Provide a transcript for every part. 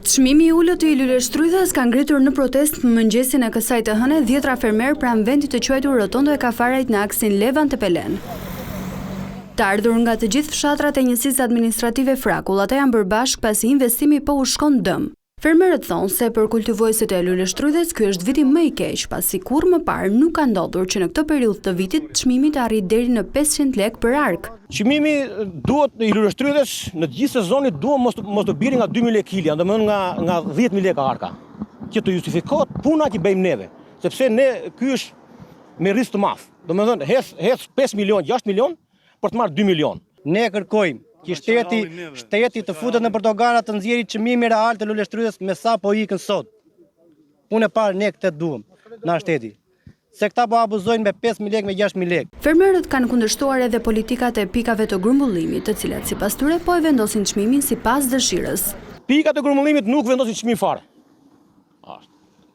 Çmimi I ulët I luleshtrydhës ka ngritur në protest mëngjesin e kësaj të hëne 10 fermer pranë vendit të quajtur Rotondo e Kafarajt në aksin Levan Tepelen. Të ardhur nga të gjithë fshatrat e njësisë administrative Frakull, ata janë bërë bashkë pasi investimi po u shkon dëm. Fermerët thonë se për kultivojësit e luleshtrydhës ky është viti më I keq, pasi kurrë më parë nuk ka ndodhur që në këtë periudhë të vitit çmimi të arrijë deri në 500 lekë për ark. Çmimi duhet I luleshtrydhës në të gjithë sezonit duhet mos të biri nga 2000 lekë kilja, domethënë nga 10000 lekë arka. Që të justifikohet puna që bëjmë neve, sepse ne ky është me risk të madh. Domethënë hes 5 milion, 6 milion për të marrë 2 milion. Ne kërkojmë që shteti të futet në Portogala të nxjerrë çmimi real të luleshtrydhës me sa po ikën sot. Punë e parë ne këtë duam na shteti. Se këta po abuzojnë me 5000 lekë me 6000 lekë. Fermerët kanë kundërshtuar edhe politikat e pikave të grumbullimit, të cilat sipas tyre po e vendosin çmimin sipas dëshirës. Pikat e grumbullimit nuk vendosin çmim fare.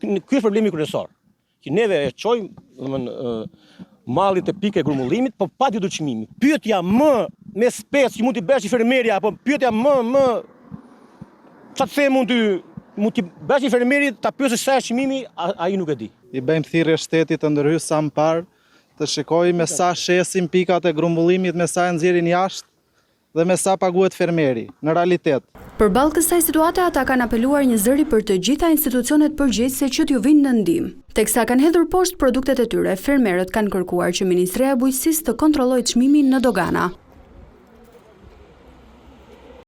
Ky është problemi kryesor. Që neve e çojmë, domethënë mallit e pike grumbullimit, po pa ditur çmimi. Pyetja më me spec që mund t'i bësh I fermeria, apo pyetja më çfarë them mund t'i bësh I fermerit, ta pyesësh sa është çmimi, ai nuk e di. I bëjmë thirrje shtetit të ndërhyjë sa më parë, të shikojë me sa shesin pikat e grumbullimit, me sa e nxjerrin jashtë dhe me sa paguhet fermeri në realitet. Përballë kësaj situate, ata kanë apeluar një zëri për të gjitha institucionet përgjegjëse që t'ju vinë në ndihmë. Teksa kanë hedhur poshtë produktet e tyre, fermerët kanë kërkuar që Ministria e Bujqësisë të kontrollojë çmimin në dogana.